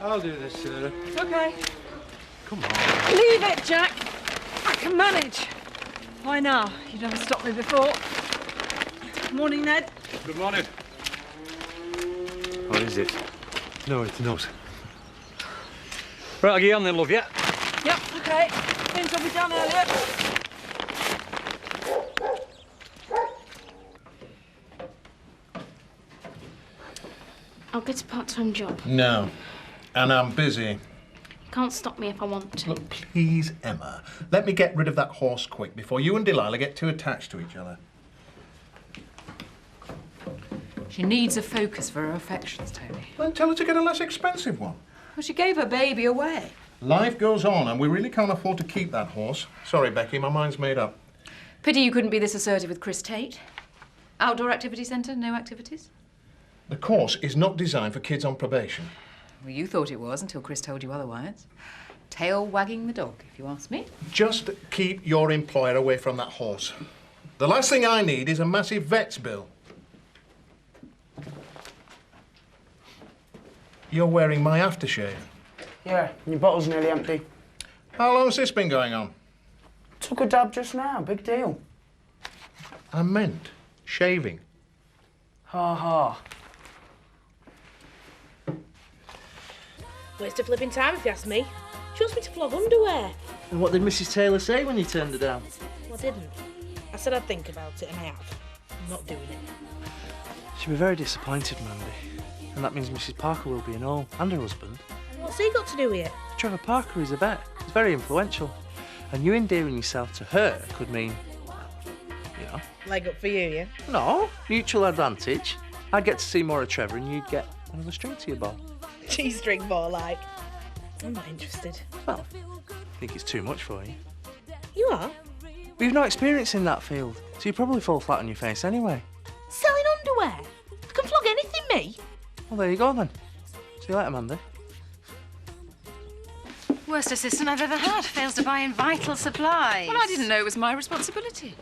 I'll do this, Sarah. OK. Come on. Leave it, Jack. I can manage. Why now? You've never stopped me before. Morning, Ned. Good morning. What is it? No, it's not. Right, I'll get on then, love, yeah? Yep, OK. Things will be done earlier. I'll get a part-time job. No. And I'm busy. Can't stop me if I want to. Look, please, Emma, let me get rid of that horse quick before you and Delilah get too attached to each other. She needs a focus for her affections, Tony. Then tell her to get a less expensive one. Well, she gave her baby away. Life goes on, and we really can't afford to keep that horse. Sorry, Becky, my mind's made up. Pity you couldn't be this assertive with Chris Tate. Outdoor activity centre, no activities? The course is not designed for kids on probation. Well, you thought it was until Chris told you otherwise. Tail wagging the dog, if you ask me. Just keep your employer away from that horse. The last thing I need is a massive vet's bill. You're wearing my aftershave. Yeah, your bottle's nearly empty. How long's this been going on? Took a dab just now, big deal. I meant shaving. Ha ha. Waste of flipping time, if you ask me. She wants me to flog underwear. And what did Mrs. Taylor say when you turned her down? Well, I didn't. I said I'd think about it, and I have. I'm not doing it. She'll be very disappointed, Mandy. And that means Mrs. Parker will be in all, and her husband. What's he got to do with it? Trevor Parker is a vet. He's very influential. And you endearing yourself to her could mean, you know... Leg up for you, yeah? No, mutual advantage. I'd get to see more of Trevor and you'd get another string to your bow. G-string more like. I'm not interested. Well, I think it's too much for you. You are? We've no experience in that field, so you probably fall flat on your face anyway. Selling underwear? I can flog anything, me. Well, there you go then. See you later, Mandy. Worst assistant I've ever had. Fails to buy in vital supplies. Well, I didn't know it was my responsibility.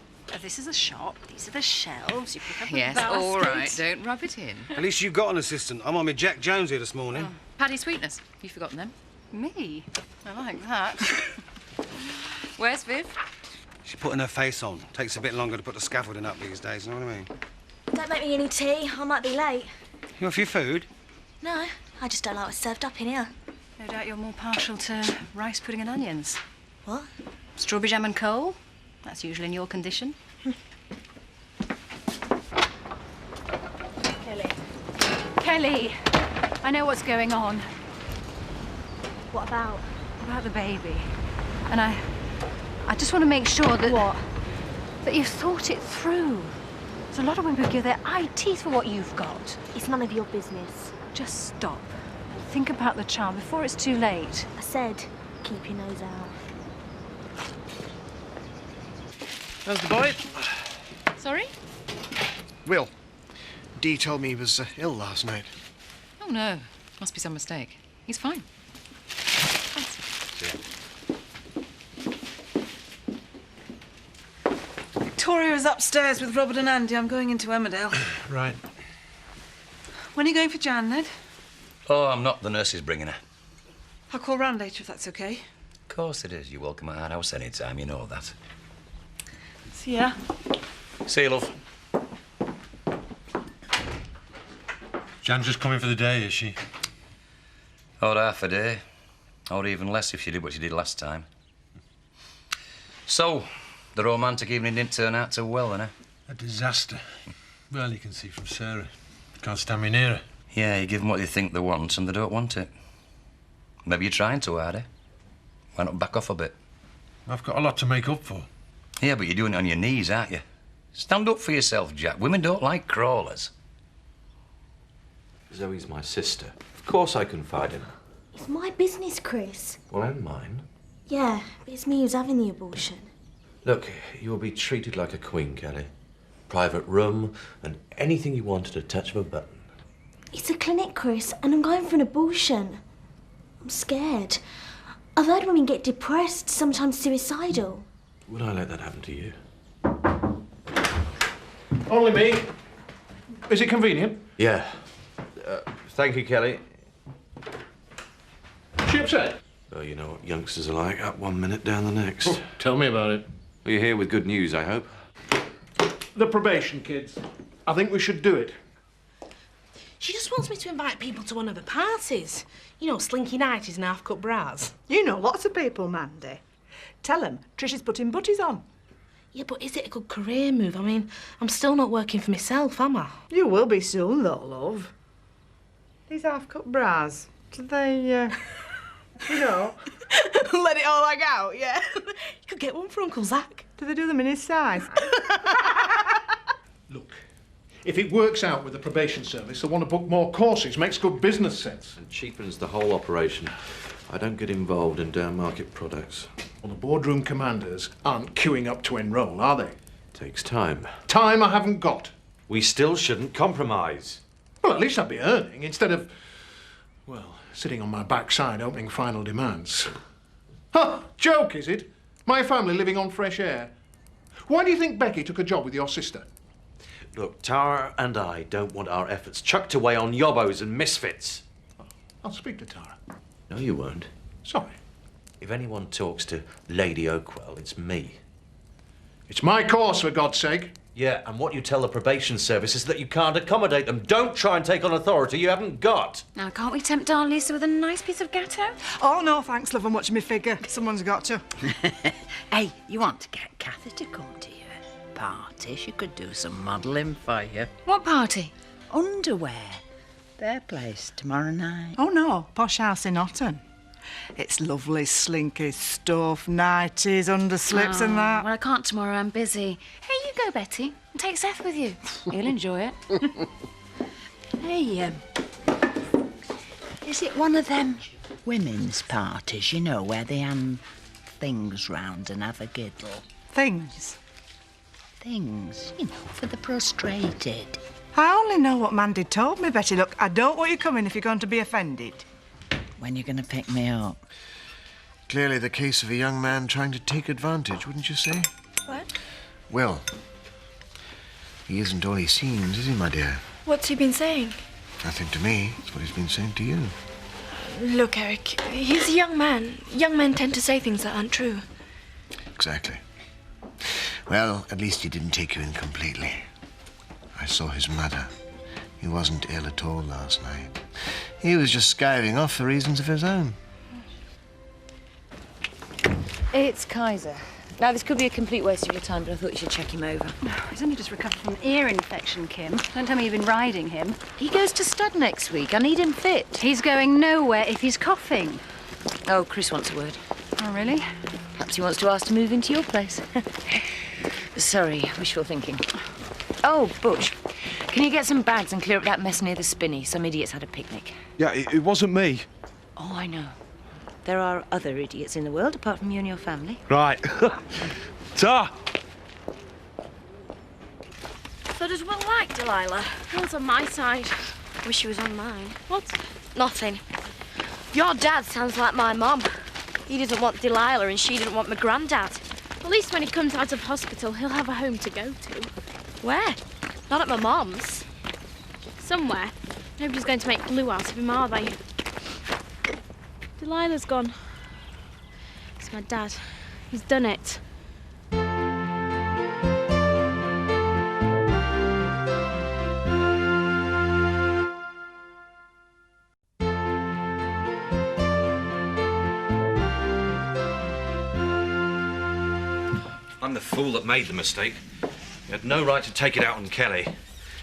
This is a shop. These are the shelves. You pick up Yes, a basket. all right. Don't rub it in. At least you got an assistant. I'm on with Jack Jones here this morning. Oh. Paddy Sweetness. You've forgotten them. Me? I like that. Where's Viv? She's putting her face on. Takes a bit longer to put the scaffolding up these days, you know what I mean? Don't make me any tea. I might be late. You want a few food? No, I just don't like what's served up in here. No doubt you're more partial to rice pudding and onions. What? Strawberry jam and coal? That's usually in your condition. Kelly, I know what's going on. What about? About the baby. And I just want to make sure that... What? That you've thought it through. There's a lot of women who give their eye teeth for what you've got. It's none of your business. Just stop. Think about the child before it's too late. I said, keep your nose out. How's the boy? Sorry? Will. Dee told me he was ill last night. Oh, no. Must be some mistake. He's fine. Victoria is upstairs with Robert and Andy. I'm going into Emmerdale. Right. When are you going for Jan, Ned? Oh, I'm not. The nurse is bringing her. I'll call round later if that's OK. Of course it is. You're welcome at our house any time, you know that. See ya. See you, love. Jan's just coming for the day, is she? Or half a day. Or even less if she did what she did last time. So, the romantic evening didn't turn out too well, then, eh? A disaster. Well, you can see from Sarah. Can't stand me near her. Yeah, you give them what you think they want and they don't want it. Maybe you're trying too hard, eh? Why not back off a bit? I've got a lot to make up for. Yeah, but you're doing it on your knees, aren't you? Stand up for yourself, Jack. Women don't like crawlers. Zoe's my sister. Of course I confide in her. It's my business, Chris. Well, and mine. Yeah, but it's me who's having the abortion. Look, you'll be treated like a queen, Kelly. Private room and anything you want at a touch of a button. It's a clinic, Chris, and I'm going for an abortion. I'm scared. I've heard women get depressed, sometimes suicidal. Would I let that happen to you? Only me. Is it convenient? Yeah. Thank you, Kelly. she upset? Oh, you know what youngsters are like, up one minute, down the next. Oh, tell me about it. Well, you're here with good news, I hope. The probation kids. I think we should do it. She just wants me to invite people to one of her parties. You know, slinky nighties and half-cut bras. You know lots of people, Mandy. Tell them Trish is putting butties on. Yeah, but is it a good career move? I mean, I'm still not working for myself, am I? You will be soon, though, love. These half-cut bras, do they, you know... Let it all hang out, yeah. You could get one for Uncle Zach. Do they do them in his size? Look, if it works out with the probation service, they'll want to book more courses. Makes good business sense. And cheapens the whole operation. I don't get involved in down-market products. Well, the boardroom commanders aren't queuing up to enrol, are they? Takes time. Time I haven't got. We still shouldn't compromise. Well, at least I'd be earning instead of, well, sitting on my backside opening final demands. Huh, joke, is it? My family living on fresh air. Why do you think Becky took a job with your sister? Look, Tara and I don't want our efforts chucked away on yobbos and misfits. I'll speak to Tara. No, you won't. Sorry. If anyone talks to Lady Oakwell, it's me. It's my course, for God's sake. Yeah, and what you tell the probation service is that you can't accommodate them. Don't try and take on authority you haven't got. Now, can't we tempt Aunt Lisa with a nice piece of gâteau? Oh, no, thanks, love, I'm watching me figure. Someone's got to. Hey, you want to get Kathy to come to your party? She could do some modelling for you. What party? Underwear. Their place tomorrow night. Oh, no, posh house in Otton. It's lovely, slinky stuff, nighties, underslips and that. Well, I can't tomorrow, I'm busy. Hey, you go, Betty, and take Seth with you. He'll enjoy it. Hey, is it one of them women's parties, you know, where they hand things round and have a giddle? Things? Things, you know, for the prostrated. I only know what Mandy told me, Betty. Look, I don't want you coming if you're going to be offended. When you're going to pick me up? Clearly the case of a young man trying to take advantage, wouldn't you say? What? Well, he isn't all he seems, is he, my dear? What's he been saying? Nothing to me. It's what he's been saying to you. Look, Eric, he's a young man. Young men tend to say things that aren't true. Exactly. Well, at least he didn't take you in completely. I saw his mother. He wasn't ill at all last night. He was just skiving off for reasons of his own. It's Kaiser. Now, this could be a complete waste of your time, but I thought you should check him over. He's only just recovered from an ear infection, Kim. Don't tell me you've been riding him. He goes to stud next week. I need him fit. He's going nowhere if he's coughing. Oh, Chris wants a word. Oh, really? Perhaps he wants to ask to move into your place. Sorry, wishful thinking. Oh, Butch, can you get some bags and clear up that mess near the spinney? Some idiots had a picnic. Yeah, it wasn't me. Oh, I know. There are other idiots in the world apart from you and your family. Right. Ta! So does Will like Delilah? Will's on my side. Wish she was on mine. What? Nothing. Your dad sounds like my mum. He doesn't want Delilah and she didn't want my granddad. At least when he comes out of hospital, he'll have a home to go to. Where? Not at my mum's. Somewhere. Nobody's going to make glue out of him, are they? Delilah's gone. It's my dad. He's done it. I'm the fool that made the mistake. You had no right to take it out on Kelly.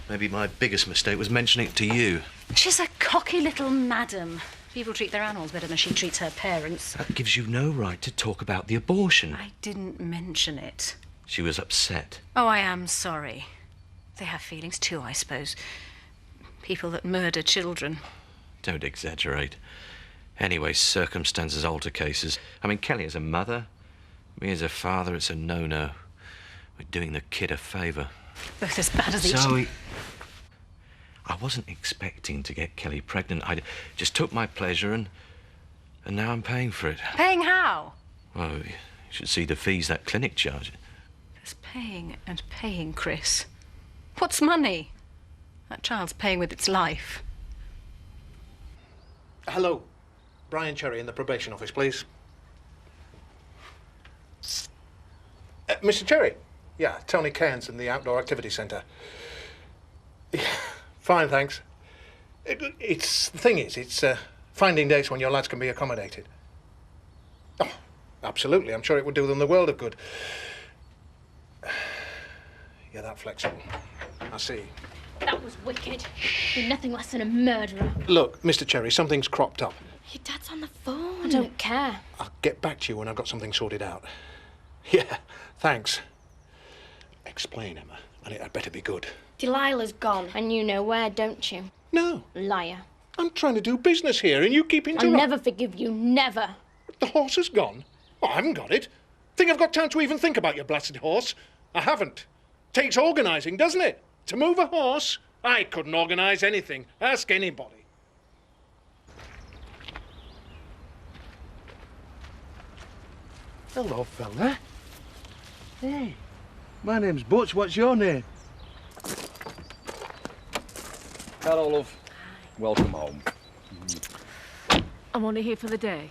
Maybe my biggest mistake was mentioning it to you. She's a cocky little madam. People treat their animals better than she treats her parents. That gives you no right to talk about the abortion. I didn't mention it. She was upset. Oh, I am sorry. They have feelings too, I suppose. People that murder children. Don't exaggerate. Anyway, circumstances alter cases. I mean, Kelly as a mother, me as a father, it's a no-no. We're doing the kid a favour. Both as bad as each Zoe, I wasn't expecting to get Kelly pregnant. I just took my pleasure and now I'm paying for it. Paying how? Well, you should see the fees that clinic charges. There's paying and paying, Chris. What's money? That child's paying with its life. Hello. Brian Cherry in the probation office, please. Mr. Cherry? Yeah, Tony Cairns in the Outdoor Activity Centre. Yeah, fine, thanks. The thing is, it's finding dates when your lads can be accommodated. Oh, absolutely. I'm sure it would do them the world of good. You're that flexible. I see. That was wicked. You're nothing less than a murderer. Look, Mr. Cherry, something's cropped up. Your dad's on the phone. I don't care. I'll get back to you when I've got something sorted out. Yeah, thanks. Explain, Emma, and it had better be good. Delilah's gone, and you know where, don't you? No. Liar. I'm trying to do business here, and you keep I'll interrupting. never forgive you, never. The horse has gone? Oh, I haven't got it. Think I've got time to even think about your blasted horse? I haven't. Takes organising, doesn't it? To move a horse? I couldn't organise anything. Ask anybody. Hello, fella. Hey, my name's Butch. What's your name? Hello, love. Welcome home. I'm only here for the day.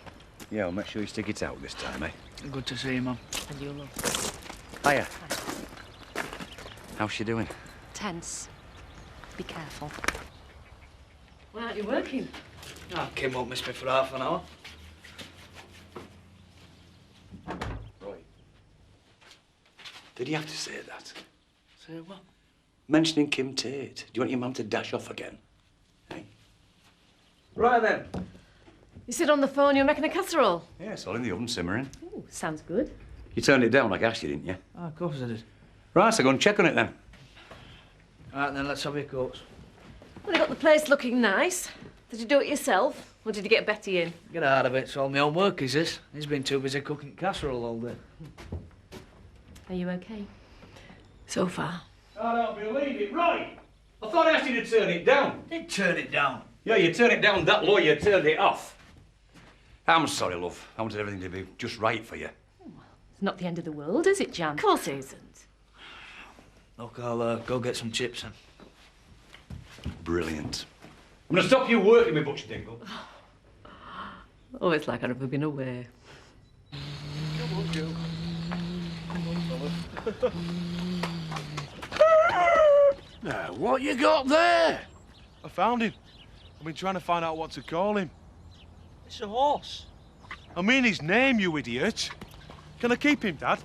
Yeah, well, make sure you stick it out this time, eh? Good to see you, Mum. And you, love. Hiya. How's she doing? Tense. Be careful. Why aren't you working? Kim won't miss me for half an hour. Right. Did you have to say that? Say what? Mentioning Kim Tate. Do you want your mum to dash off again? Hey? Right then. You said on the phone you were making a casserole. Yeah, it's all in the oven simmering. Ooh, sounds good. You turned it down like I asked you, didn't you? Oh, of course I did. Right, so go and check on it then. All right, then, let's have your coats. Well, you got the place looking nice. Did you do it yourself, or did you get Betty in? Get out of it. It's all my own work, is this? He's been too busy cooking casserole all day. Are you okay? So far. I don't believe it. Right. I thought I asked you to turn it down. Did turn it down? Yeah, you turn it down that low, you turned it off. I'm sorry, love. I wanted everything to be just right for you. It's not the end of the world, is it, Jan? Of course it isn't. Look, I'll go get some chips then. Brilliant. I'm going to stop you working me, Butch Dingle. Oh, it's like I've never been away. Come on, Joe. Now, what you got there? I found him. I've been trying to find out what to call him. It's a horse. I mean his name, you idiot. Can I keep him, Dad?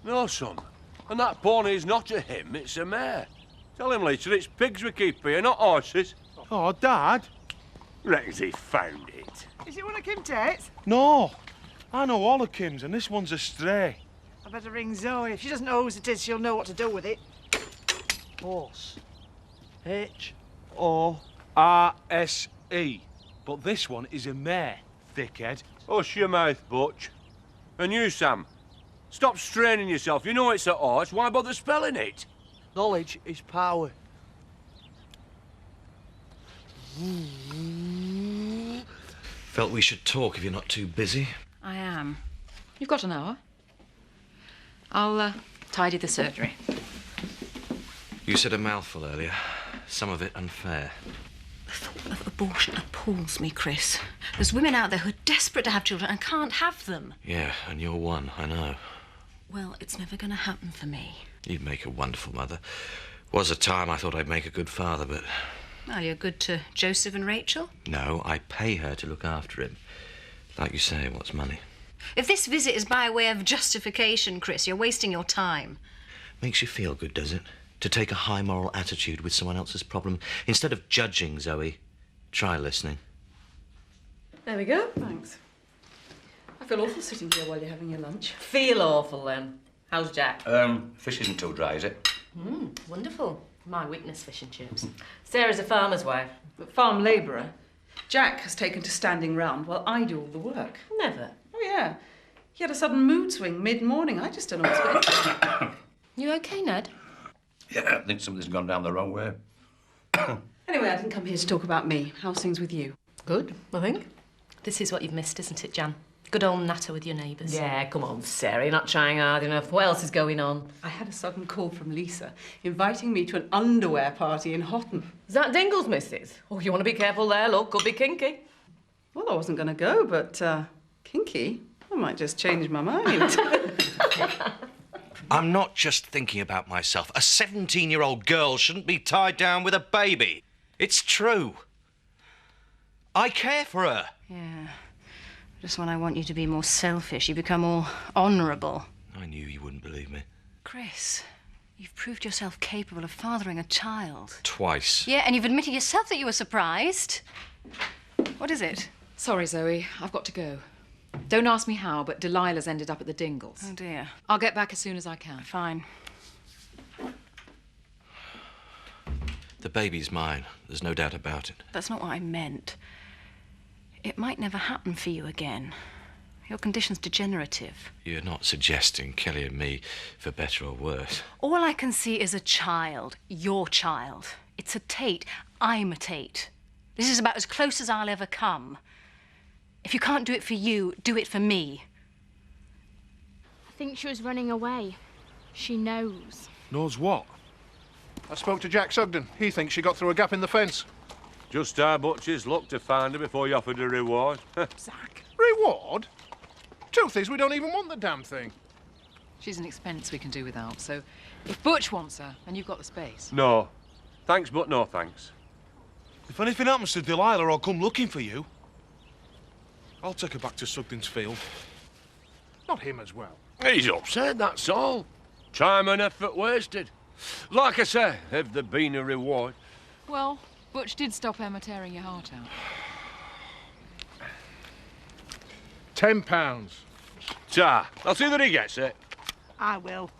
No, son. And that pony's not a him, it's a mare. Tell him later it's pigs we keep here, not horses. Oh, Dad. Reckons he found it. Is it one of Kim Tate's? No. I know all the Kims, and this one's a stray. I better ring Zoe. If she doesn't know whose it is, she'll know what to do with it. Horse. H-O-R-S-E. But this one is a mare, thickhead. Hush your mouth, Butch. And you, Sam. Stop straining yourself. You know it's a horse. Why bother spelling it? Knowledge is power. Felt we should talk if you're not too busy. I am. You've got an hour. I'll tidy the surgery. You said a mouthful earlier. Some of it unfair. The thought of abortion appalls me, Chris. There's women out there who are desperate to have children and can't have them. Yeah, and you're one, I know. Well, it's never going to happen for me. You'd make a wonderful mother. Was a time I thought I'd make a good father, but... Well, you're good to Joseph and Rachel. No, I pay her to look after him. Like you say, what's money? If this visit is by way of justification, Chris, you're wasting your time. Makes you feel good, does it? To take a high moral attitude with someone else's problem. Instead of judging, Zoe, try listening. There we go. Thanks. I feel awful sitting here while you're having your lunch. Feel awful, then. How's Jack? Fish isn't too dry, is it? Wonderful. My weakness, fish and chips. Sarah's a farmer's wife, but farm labourer. Jack has taken to standing round while I do all the work. Never. Oh, yeah. He had a sudden mood swing mid-morning. I just don't know what's going on. You okay, Ned? Yeah, I think something's gone down the wrong way. Anyway, I didn't come here to talk about me. How's things with you? Good, I think. This is what you've missed, isn't it, Jan? Good old natter with your neighbours. Yeah, come on, Sarah. You're not trying hard enough. What else is going on? I had a sudden call from Lisa inviting me to an underwear party in Houghton. Is that Dingle's missus? Oh, you want to be careful there, look. Could be kinky. Well, I wasn't going to go, but kinky, I might just change my mind. I'm not just thinking about myself. A 17-year-old girl shouldn't be tied down with a baby. It's true. I care for her. Yeah. Just when I want you to be more selfish, you become more honourable. I knew you wouldn't believe me. Chris, you've proved yourself capable of fathering a child. Twice. Yeah, and you've admitted yourself that you were surprised. What is it? Sorry, Zoe. I've got to go. Don't ask me how, but Delilah's ended up at the Dingles. Oh, dear. I'll get back as soon as I can. Fine. The baby's mine. There's no doubt about it. That's not what I meant. It might never happen for you again. Your condition's degenerative. You're not suggesting Kelly and me for better or worse. All I can see is a child. Your child. It's a Tate. I'm a Tate. This is about as close as I'll ever come. If you can't do it for you, do it for me. I think she was running away. She knows. Knows what? I spoke to Jack Sugden. He thinks she got through a gap in the fence. Just how much is luck to find her before you offered a reward. Zach. Reward? Truth is, we don't even want the damn thing. She's an expense we can do without, so if Butch wants her, and you've got the space. No. Thanks, but no thanks. If anything happens to Delilah, I'll come looking for you. I'll take her back to Sugden's field. Not him as well. He's upset, that's all. Time and effort wasted. Like I say, if there'd been a reward... Well, Butch did stop Emma tearing your heart out. £10. Ta, I'll see that he gets it. I will.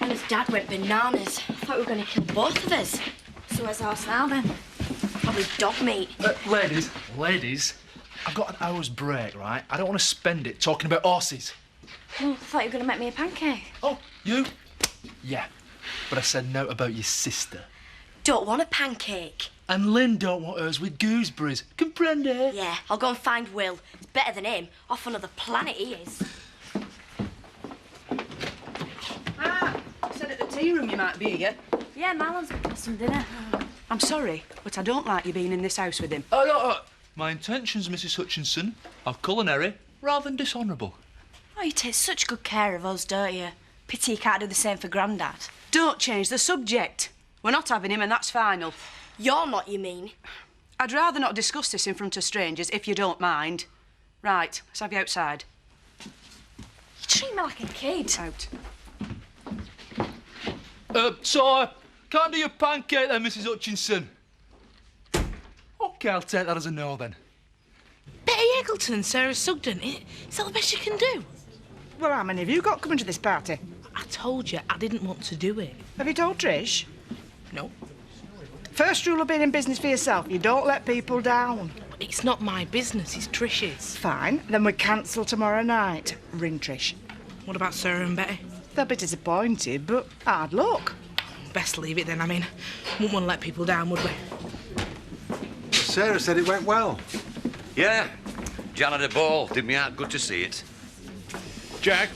Emma's dad went bananas. I thought we were going to kill both of us. So where's ours now, then? Probably dog meat. Ladies, I've got an hour's break, right? I don't want to spend it talking about horses. Oh, I thought you were going to make me a pancake. Oh, you? Yeah, but I said no about your sister. Don't want a pancake. And Lynn don't want hers with gooseberries. Comprende? Yeah, I'll go and find Will. It's better than him. Off another planet he is. Ah, you said at the tea room you might be here. Yeah, Marlon's got some dinner. I'm sorry, but I don't like you being in this house with him. Oh, no. My intentions, Mrs. Hutchinson, are culinary rather than dishonourable. Oh, you take such good care of us, don't you? Pity you can't do the same for Grandad. Don't change the subject. We're not having him, and that's final. You're not, you mean? I'd rather not discuss this in front of strangers, if you don't mind. Right, let's have you outside. You treat me like a kid. Out. So I can't do your pancake then, Mrs. Hutchinson. OK, I'll take that as a no then. Betty Eggleton and Sarah Sugden. Is that the best you can do? Well, how many have you got coming to this party? I told you I didn't want to do it. Have you told Trish? No. First rule of being in business for yourself, you don't let people down. It's not my business, it's Trish's. Fine, then we cancel tomorrow night. Ring Trish. What about Sarah and Betty? They'll be disappointed, but hard luck. Best leave it then, I mean. Wouldn't want to let people down, would we? Sarah said it went well. Yeah. Jan had a ball. Did me out good to see it. Jack.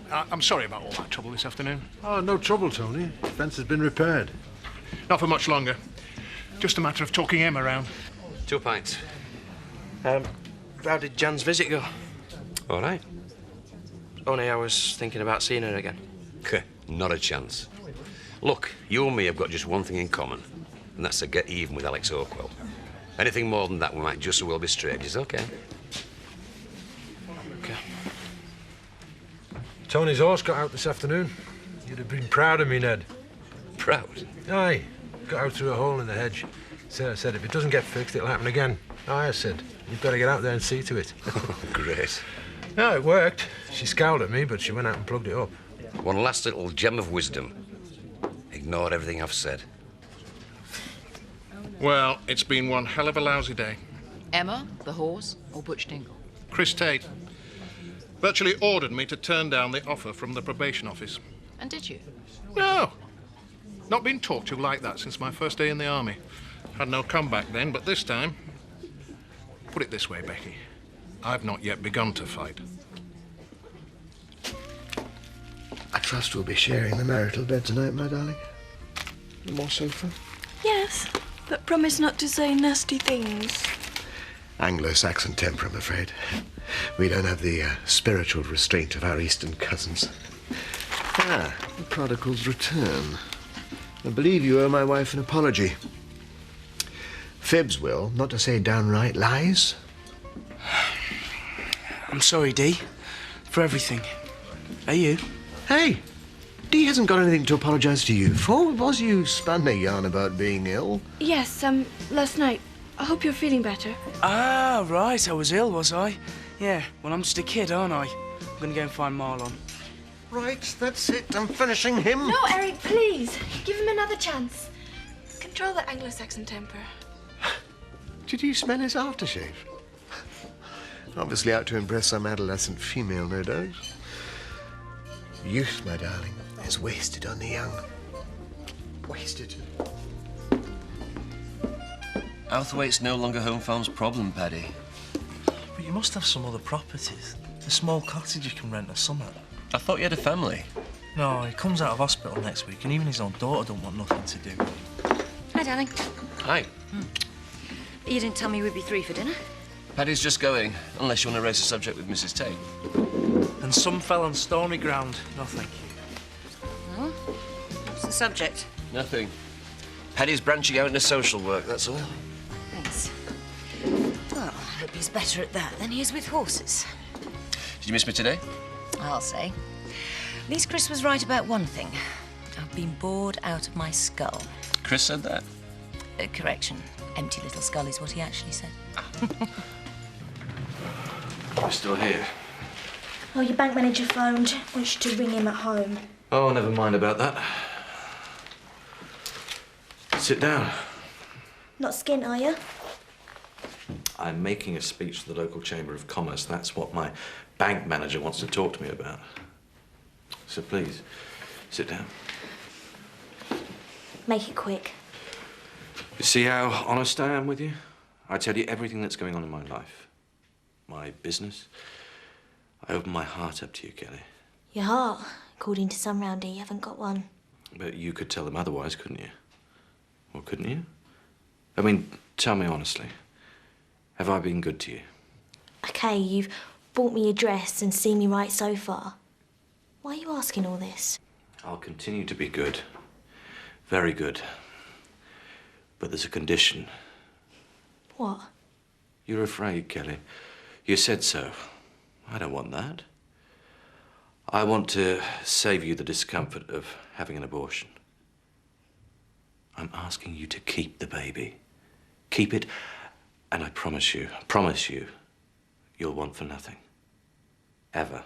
I'm sorry about all that trouble this afternoon. Oh, no trouble, Tony. The fence has been repaired. Not for much longer. Just a matter of talking Emma around. 2 pints. How did Jan's visit go? All right. Only I was thinking about seeing her again. Not a chance. Look, you and me have got just one thing in common, and that's to get even with Alex Oakwell. Anything more than that, we might just as well be strangers, OK? OK. Tony's horse got out this afternoon. You'd have been proud of me, Ned. Proud? Aye. Got out through a hole in the hedge. Sarah said if it doesn't get fixed, it'll happen again. Aye, I said. You've got to get out there and see to it. Great. No, it worked. She scowled at me, but she went out and plugged it up. One last little gem of wisdom. Ignore everything I've said. Well, it's been one hell of a lousy day. Emma, the horse, or Butch Dingle? Chris Tate virtually ordered me to turn down the offer from the probation office. And did you? No. Not been talked to like that since my first day in the army. Had no comeback then, but this time... Put it this way, Becky. I've not yet begun to fight. I trust we'll be sharing the marital bed tonight, my darling. More sofa? Yes, but promise not to say nasty things. Anglo-Saxon temper, I'm afraid. We don't have the spiritual restraint of our eastern cousins. Ah, the prodigal's return. I believe you owe my wife an apology. Fibs will, not to say downright lies. I'm sorry, Dee, for everything. Are you? Hey, Dee hasn't got anything to apologise to you for. Was you spun a yarn about being ill? Yes, last night. I hope you're feeling better. Ah, right, I was ill, was I? Yeah, well, I'm just a kid, aren't I? I'm gonna go and find Marlon. Right, that's it. I'm finishing him. No, Eric, please. Give him another chance. Control that Anglo-Saxon temper. Did you smell his aftershave? Obviously out to impress some adolescent female, no doubt. Youth, my darling, is wasted on the young. Wasted. Outhwaite's no longer Home Farm's problem, Paddy. But you must have some other properties. A small cottage you can rent or something. I thought you had a family. No, he comes out of hospital next week and even his own daughter don't want nothing to do with him. Hi, darling. Hi. You didn't tell me we'd be through for dinner. Paddy's just going, unless you want to raise the subject with Mrs. Tate. And some fell on stony ground. No, thank you. Oh? What's the subject? Nothing. Paddy's branching out into social work, that's all. Thanks. Well, I hope he's better at that than he is with horses. Did you miss me today? I'll say. At least Chris was right about one thing. I've been bored out of my skull. Chris said that? Correction. Empty little skull is what he actually said. You're still here. Oh, your bank manager phoned. Wants you to ring him at home. Oh, never mind about that. Sit down. Not skint, are you? I'm making a speech to the local Chamber of Commerce. That's what my bank manager wants to talk to me about. So please, sit down. Make it quick. You see how honest I am with you? I tell you everything that's going on in my life. My business. I open my heart up to you, Kelly. Your heart? According to some round here, you haven't got one. But you could tell them otherwise, couldn't you? Or couldn't you? I mean, tell me honestly. Have I been good to you? OK, you've bought me a dress and seen me right so far. Why are you asking all this? I'll continue to be good. Very good. But there's a condition. What? You're afraid, Kelly. You said so. I don't want that. I want to save you the discomfort of having an abortion. I'm asking you to keep the baby. Keep it, and I promise you, you'll want for nothing. Ever.